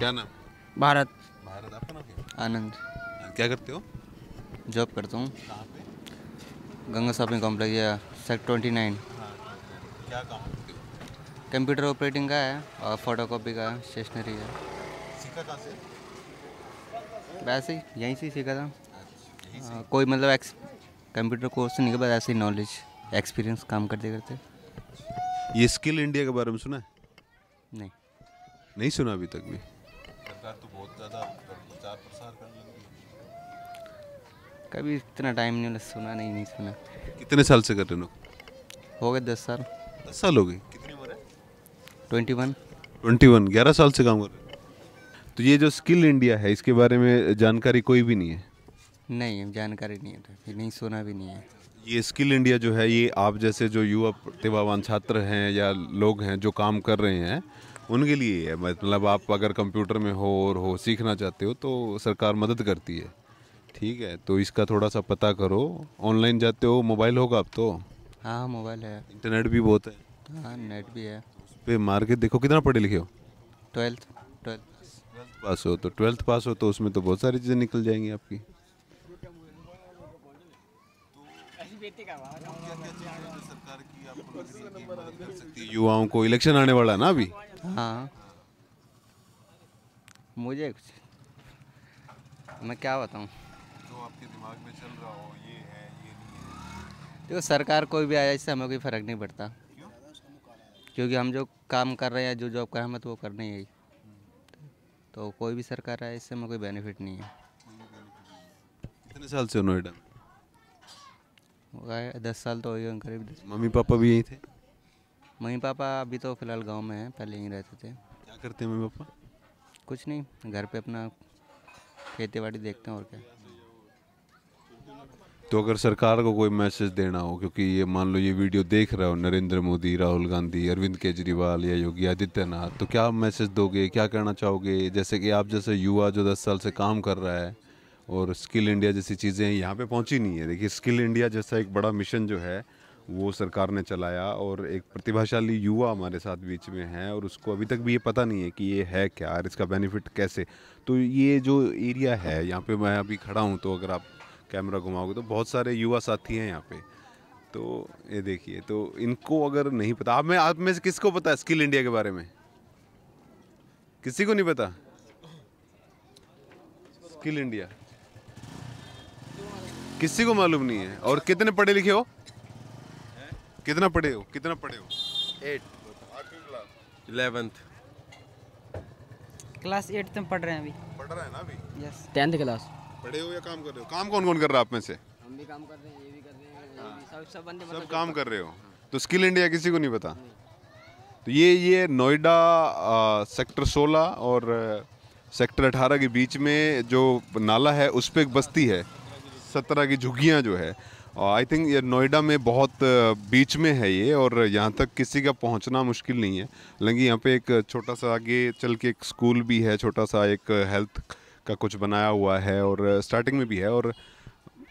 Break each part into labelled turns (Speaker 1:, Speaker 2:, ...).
Speaker 1: क्या नाम?
Speaker 2: भारत।
Speaker 1: भारत। आपका नाम क्या?
Speaker 2: आनंद।
Speaker 1: क्या करते हो?
Speaker 2: जॉब करता हूँ
Speaker 1: कहाँ पे?
Speaker 2: गंगा शॉपिंग कॉम्प्लेक्स या सेक्टर 29।
Speaker 1: क्या काम करते हो?
Speaker 2: कंप्यूटर ऑपरेटिंग का है और फोटोकॉपी का है, स्टेशनरी है।
Speaker 1: सीखा कहाँ से?
Speaker 2: वैसे ही यहीं से ही सीखा था।
Speaker 1: यहीं से?
Speaker 2: कोई मतलब कंप्यूटर कोर्स नहीं, बस ऐसे ही नॉलेज एक्सपीरियंस काम करते करते।
Speaker 1: ये स्किल इंडिया के बारे में सुना है?
Speaker 2: नहीं।
Speaker 1: नहीं सुना अभी तक भी? सरकार तो बहुत ज़्यादा प्रचार प्रसार करने लगी है।
Speaker 2: कभी इतना टाइम नहीं, सुना नहीं सुना।
Speaker 1: कितने साल से कर रहे हो?
Speaker 2: हो गए 10 साल।
Speaker 1: 10 साल हो गए। कितनी उम्र है?
Speaker 2: 21।
Speaker 1: 21। 11 साल से काम कर रहे हो। तो ये जो स्किल इंडिया है इसके बारे में जानकारी कोई भी नहीं है?
Speaker 2: नहीं, जानकारी नहीं है, तो नहीं सुना भी नहीं है।
Speaker 1: ये स्किल इंडिया जो है ये आप जैसे जो युवा प्रतिभावान छात्र हैं या लोग हैं जो काम कर रहे हैं उनके लिए है। मतलब आप अगर कंप्यूटर में हो और हो सीखना चाहते हो तो सरकार मदद करती है। ठीक है, तो इसका थोड़ा सा पता करो। ऑनलाइन जाते हो, मोबाइल होगा अब तो?
Speaker 2: हाँ, मोबाइल है।
Speaker 1: इंटरनेट भी बहुत है।
Speaker 2: हाँ, नेट भी है।
Speaker 1: उस पर मार के देखो कितना पढ़े लिखे हो।
Speaker 2: 12th।
Speaker 1: 12th पास हो तो 12th पास हो तो उसमें तो बहुत सारी चीज़ें निकल जाएंगी आपकी। युवाओं को इलेक्शन आने वाला है ना अभी?
Speaker 2: हाँ, मुझे मैं क्या बताऊँ।
Speaker 1: जो आपके दिमाग में चल रहा हो ये है ये नहीं है।
Speaker 2: देखो, सरकार कोई भी आया इससे हमें कोई फ़र्क नहीं पड़ता, क्योंकि हम जो काम कर रहे हैं, जो जॉब कर रहे हैं, हमें तो वो करना ही है। तो कोई भी सरकार आए इससे हमें कोई बेनिफिट नहीं है।
Speaker 1: कितने साल से हो नोएडा में?
Speaker 2: हो गए 10 साल तो हो गए करीब 10।
Speaker 1: मम्मी पापा भी यहीं थे?
Speaker 2: मम्मी पापा अभी तो फ़िलहाल गांव में हैं, पहले यहीं रहते थे।
Speaker 1: क्या करते हैं मम्मी पापा?
Speaker 2: कुछ नहीं, घर पे अपना खेती बाड़ी देखते हैं और क्या।
Speaker 1: तो अगर सरकार को कोई मैसेज देना हो, क्योंकि ये मान लो ये वीडियो देख रहा हो नरेंद्र मोदी, राहुल गांधी, अरविंद केजरीवाल या योगी आदित्यनाथ, तो क्या मैसेज दोगे, क्या कहना चाहोगे? जैसे कि आप जैसे युवा जो 10 साल से काम कर रहा है और स्किल इंडिया जैसी चीज़ें यहाँ पे पहुँची नहीं है। देखिए स्किल इंडिया जैसा एक बड़ा मिशन जो है वो सरकार ने चलाया और एक प्रतिभाशाली युवा हमारे साथ बीच में है और उसको अभी तक भी ये पता नहीं है कि ये है क्या और इसका बेनिफिट कैसे। तो ये जो एरिया है यहाँ पे मैं अभी खड़ा हूँ, तो अगर आप कैमरा घुमाओगे तो बहुत सारे युवा साथी हैं यहाँ पे। तो ये देखिए, तो इनको अगर नहीं पता, आप में से किसको पता है स्किल इंडिया के बारे में? किसी को नहीं पता स्किल इंडिया? किसी को मालूम नहीं है। और कितने पढ़े लिखे हो? कितना पढ़े हो?
Speaker 3: 8 11th
Speaker 4: क्लास 8 में पढ़ रहे हैं अभी।
Speaker 1: पढ़ रहा है ना अभी?
Speaker 4: यस।
Speaker 3: 10th class.
Speaker 1: पढ़े हो या काम कर रहे हो? काम कौन कौन कर रहा है आप में से?
Speaker 3: हम भी काम कर रहे हैं, ये भी कर रहे हैं, ये भी सब बंदे
Speaker 1: सब काम कर रहे हो। तो स्किल इंडिया किसी को नहीं पता? तो ये नोएडा सेक्टर 16 और सेक्टर 18 के बीच में जो नाला है उस पर एक बस्ती है 17 की झुग्गियाँ जो है। आई थिंक ये नोएडा में बहुत बीच में है ये, और यहाँ तक किसी का पहुँचना मुश्किल नहीं है। हालांकि यहाँ पे एक छोटा सा आगे चल के एक स्कूल भी है, छोटा सा एक हेल्थ का कुछ बनाया हुआ है और स्टार्टिंग में भी है, और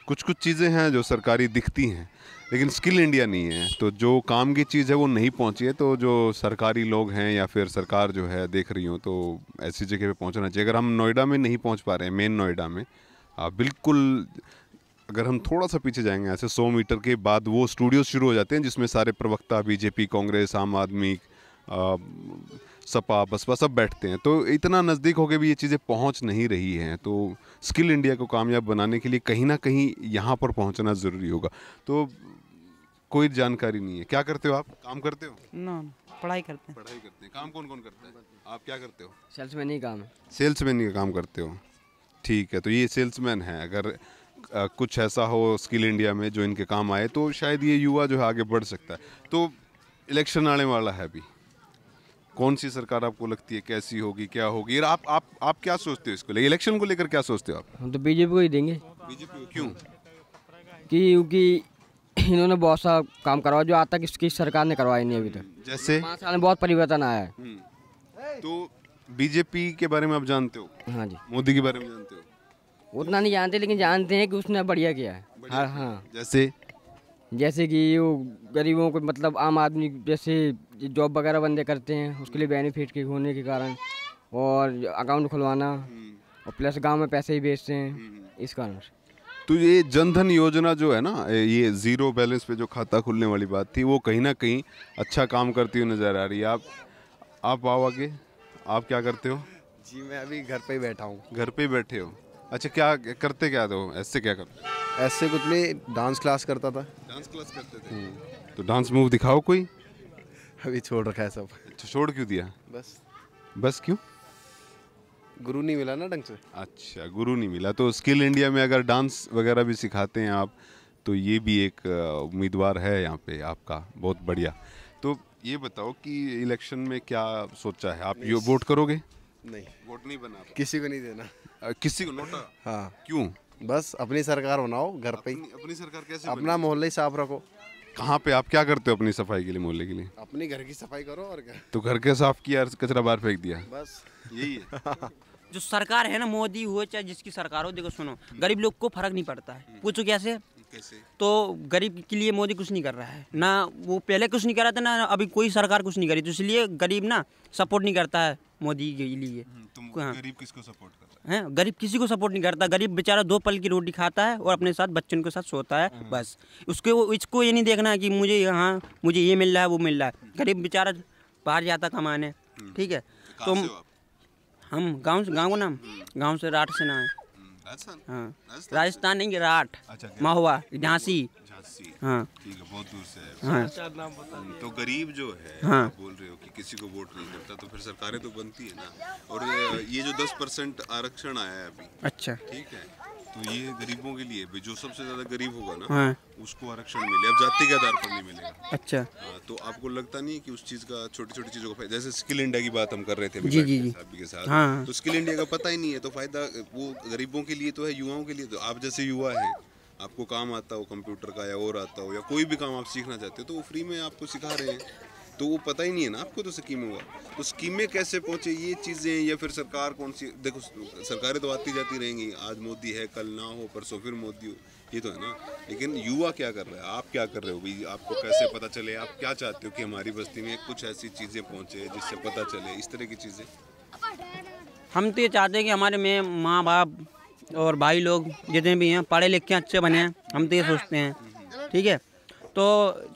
Speaker 1: कुछ कुछ चीज़ें हैं जो सरकारी दिखती हैं, लेकिन स्किल इंडिया नहीं है। तो जो काम की चीज़ है वो नहीं पहुंची है। तो जो सरकारी लोग हैं या फिर सरकार जो है देख रही हो, तो ऐसी जगह पे पहुंचना चाहिए। अगर हम नोएडा में नहीं पहुंच पा रहे हैं, मेन नोएडा में, बिल्कुल अगर हम थोड़ा सा पीछे जाएंगे ऐसे 100 मीटर के बाद वो स्टूडियोज शुरू हो जाते हैं जिसमें सारे प्रवक्ता बीजेपी, कांग्रेस, आम आदमी, सपा, बसपा सब बैठते हैं। तो इतना नज़दीक होकर भी ये चीज़ें पहुंच नहीं रही हैं। तो स्किल इंडिया को कामयाब बनाने के लिए कहीं ना कहीं यहाँ पर पहुंचना ज़रूरी होगा। तो कोई जानकारी नहीं है। क्या करते हो आप? काम करते हो?
Speaker 4: नो, पढ़ाई करते हैं।
Speaker 1: पढ़ाई करते हैं। काम कौन कौन करता है? आप क्या करते हो?
Speaker 3: सेल्समैन ही काम है।
Speaker 1: सेल्समैन का काम करते हो। ठीक है, तो ये सेल्समैन है। अगर कुछ ऐसा हो स्किल इंडिया में जो इनके काम आए तो शायद ये युवा जो है आगे बढ़ सकता है। तो इलेक्शन आने वाला है अभी, कौन सी सरकार आपको लगती है कैसी होगी, क्या होगी? और आप क्या सोचते हो इसको लेकर, इलेक्शन को लेकर क्या सोचते हो आप?
Speaker 3: हम तो बीजेपी को ही देंगे।
Speaker 1: बीजेपी को क्यों?
Speaker 3: क्योंकि इन्होंने बहुत सा काम करवाया जो आज तक इसकी सरकार ने करवाया नहीं अभी तक।
Speaker 1: जैसे
Speaker 3: 5 साल में बहुत परिवर्तन आया है।
Speaker 1: तो बीजेपी के बारे में आप जानते हो?
Speaker 3: हाँ जी।
Speaker 1: मोदी के बारे में जानते हो?
Speaker 3: उतना नहीं जानते, लेकिन जानते हैं कि उसने बढ़िया किया है। हाँ हाँ। जैसे कि वो गरीबों को, मतलब आम आदमी जैसे जॉब वगैरह बंदे करते हैं उसके लिए बेनिफिट के होने के कारण और अकाउंट खुलवाना और प्लस गांव में पैसे ही भेजते हैं इस कारण से।
Speaker 1: तो ये जनधन योजना जो है ना, ये ज़ीरो बैलेंस पे जो खाता खुलने वाली बात थी, वो कहीं ना कहीं अच्छा काम करती हुई नज़र आ रही है। आप आओ आगे, आप क्या करते हो?
Speaker 5: जी मैं अभी घर पे ही बैठा हूँ।
Speaker 1: घर पे ही बैठे हो? अच्छा, क्या करते क्या हो? ऐसे क्या करते?
Speaker 5: ऐसे कुछ नहीं, डांस क्लास करता था।
Speaker 1: डांस क्लास करते थे? तो डांस मूव दिखाओ कोई।
Speaker 5: अभी छोड़ रखा है सब।
Speaker 1: अच्छा, छोड़ क्यों दिया? बस क्यों?
Speaker 5: गुरु नहीं मिला ना ढंग से।
Speaker 1: अच्छा, गुरु नहीं मिला। तो स्किल इंडिया में अगर डांस वगैरह भी सिखाते हैं आप, तो ये भी एक उम्मीदवार है यहाँ पे आपका, बहुत बढ़िया। तो ये बताओ कि इलेक्शन में क्या सोचा है आप? ये वोट करोगे?
Speaker 5: नहीं,
Speaker 1: वोट नहीं बना,
Speaker 5: किसी को नहीं देना।
Speaker 1: किसी को नोटा?
Speaker 5: हाँ।
Speaker 1: क्यों?
Speaker 5: बस अपनी सरकार बनाओ घर पे ही।
Speaker 1: अपनी सरकार कैसे?
Speaker 5: अपना मोहल्ला ही साफ रखो।
Speaker 1: कहाँ पे आप क्या करते हो अपनी सफाई के लिए, मोहल्ले के लिए?
Speaker 5: अपनी घर की सफाई करो और क्या।
Speaker 1: तो घर के साफ किया, कचरा बाहर फेंक दिया,
Speaker 5: बस
Speaker 1: यही है।
Speaker 6: जो सरकार है ना, मोदी हो चाहे जिसकी सरकार हो, देखो सुनो, गरीब लोग को फर्क नहीं पड़ता है। पूछो कैसे? तो गरीब के लिए मोदी कुछ नहीं कर रहा है ना, वो पहले कुछ नहीं कर रहा था ना, अभी कोई सरकार कुछ नहीं करी, तो इसलिए गरीब ना सपोर्ट नहीं करता है मोदी के लिए।
Speaker 1: तुम
Speaker 6: हाँ।
Speaker 1: गरीब किसको सपोर्ट कर रहे
Speaker 6: हैं? गरीब किसी को सपोर्ट नहीं करता। गरीब बेचारा 2 पल की रोटी खाता है और अपने साथ बच्चों के साथ सोता है, बस। इसको ये नहीं देखना है कि मुझे यहाँ मुझे ये मिल रहा है, वो मिल रहा है। गरीब बेचारा बाहर जाता कमाने, ठीक है। तो हम गांव को नाम गांव से राठ से ना है। हाँ, राजस्थान नहीं, राठ, महुआ, झांसी। हाँ,
Speaker 1: ठीक है, बहुत दूर से है।
Speaker 6: हाँ।
Speaker 1: तो गरीब जो है,
Speaker 6: हाँ।
Speaker 1: आप बोल रहे हो कि किसी को वोट नहीं करता, तो फिर सरकारें तो बनती है ना। और ये जो 10% आरक्षण आया है अभी,
Speaker 6: अच्छा,
Speaker 1: ठीक है, तो ये गरीबों के लिए भी, जो सबसे ज्यादा गरीब होगा ना,
Speaker 6: हाँ।
Speaker 1: उसको आरक्षण मिले। अब जाति के आधार पर नहीं मिलेगा।
Speaker 6: अच्छा।
Speaker 1: हाँ, तो आपको लगता नहीं कि उस चीज का, छोटी छोटी चीजों का फायदा, जैसे स्किल इंडिया की बात हम कर रहे थे
Speaker 6: जी, जी, जी।
Speaker 1: साहब के साथ,
Speaker 6: हाँ।
Speaker 1: तो स्किल इंडिया का पता ही नहीं है, तो फायदा वो गरीबों के लिए तो है, युवाओं के लिए। तो आप जैसे युवा है, आपको काम आता हो कंप्यूटर का या और आता हो, या कोई भी काम आप सीखना चाहते हो, तो वो फ्री में आपको सिखा रहे हैं। तो वो पता ही नहीं है ना आपको, तो स्कीमें हुआ, तो स्कीमें कैसे पहुंचे ये चीज़ें, या फिर सरकार कौन सी? देखो, सरकारें तो आती जाती रहेंगी, आज मोदी है, कल ना हो, परसों फिर मोदी हो, ये तो है ना। लेकिन युवा क्या कर रहा है, आप क्या कर रहे हो भाई? आपको कैसे पता चले? आप क्या चाहते हो कि हमारी बस्ती में कुछ ऐसी चीज़ें पहुँचे जिससे पता चले, इस तरह की चीज़ें?
Speaker 6: हम तो ये चाहते हैं कि हमारे में माँ बाप और भाई लोग जितने भी हैं पढ़े लिख के अच्छे बने हैं, हम तो ये सोचते हैं, ठीक है। तो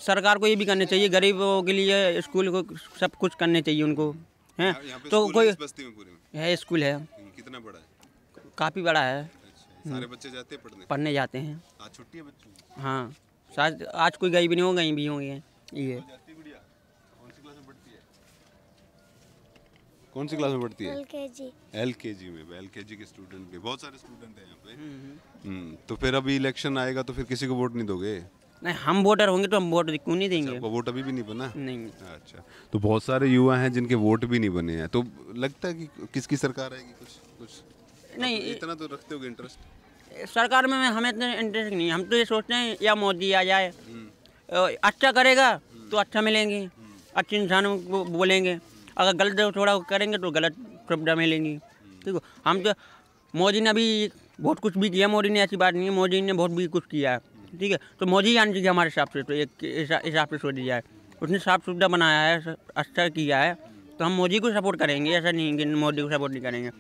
Speaker 6: सरकार को ये भी करना चाहिए, गरीबों के लिए स्कूल को सब कुछ करने चाहिए उनको, हैं। तो कोई
Speaker 1: बस्ती में पूरे में
Speaker 6: है, स्कूल है,
Speaker 1: कितना बड़ा है?
Speaker 6: काफ़ी बड़ा है।
Speaker 1: सारे बच्चे जाते हैं
Speaker 6: पढ़ने जाते हैं।
Speaker 1: आज छुट्टी है बच्चों की?
Speaker 6: हाँ, शायद आज कोई गई भी नहीं हो, गई भी होंगे ये।
Speaker 1: कौन सी क्लास में पढ़ती है?
Speaker 7: LKG।
Speaker 1: LKG में? LKG के स्टूडेंट भी बहुत सारे स्टूडेंट हैं यहाँ पे। तो फिर अभी इलेक्शन आएगा, तो फिर किसी को वोट नहीं दोगे?
Speaker 6: नहीं, हम वोटर होंगे तो हम वोट क्यों नहीं देंगे?
Speaker 1: आपका वोट अभी भी नहीं बना?
Speaker 6: नहीं।
Speaker 1: अच्छा, तो बहुत सारे युवा हैं जिनके वोट भी नहीं बने हैं, तो लगता है कि किसकी सरकार आएगी? कुछ
Speaker 6: नहीं,
Speaker 1: इतना तो रखते होगे इंटरेस्ट?
Speaker 6: सरकार में हमें इतना इंटरेस्ट नहीं है। हम तो ये सोचते हैं या मोदी आ जाए, अच्छा करेगा तो अच्छा मिलेंगे, अच्छे इंसानों को बोलेंगे, अगर गलत थोड़ा करेंगे तो गलत शब्द मिलेंगी, ठीक है। हम तो मोदी ने अभी बहुत कुछ भी किया, मोदी ने ऐसी बात नहीं है, मोदी ने बहुत भी कुछ किया है, ठीक है। तो मोदी आने चाहिए हमारे हिसाब से, तो एक हिसाब से सोची जाए, उसने साफ सुविधा बनाया है, अच्छा किया है, तो हम मोदी को सपोर्ट करेंगे। ऐसा नहीं कि मोदी को सपोर्ट नहीं करेंगे,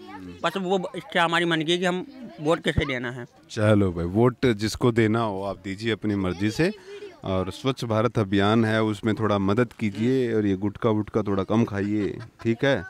Speaker 6: बस वो इच्छा हमारी मन की है कि हम वोट कैसे देना है।
Speaker 1: चलो भाई, वोट जिसको देना हो आप दीजिए अपनी मर्जी से, और स्वच्छ भारत अभियान है उसमें थोड़ा मदद कीजिए, और ये गुटखा वुटका थोड़ा कम खाइए, ठीक है।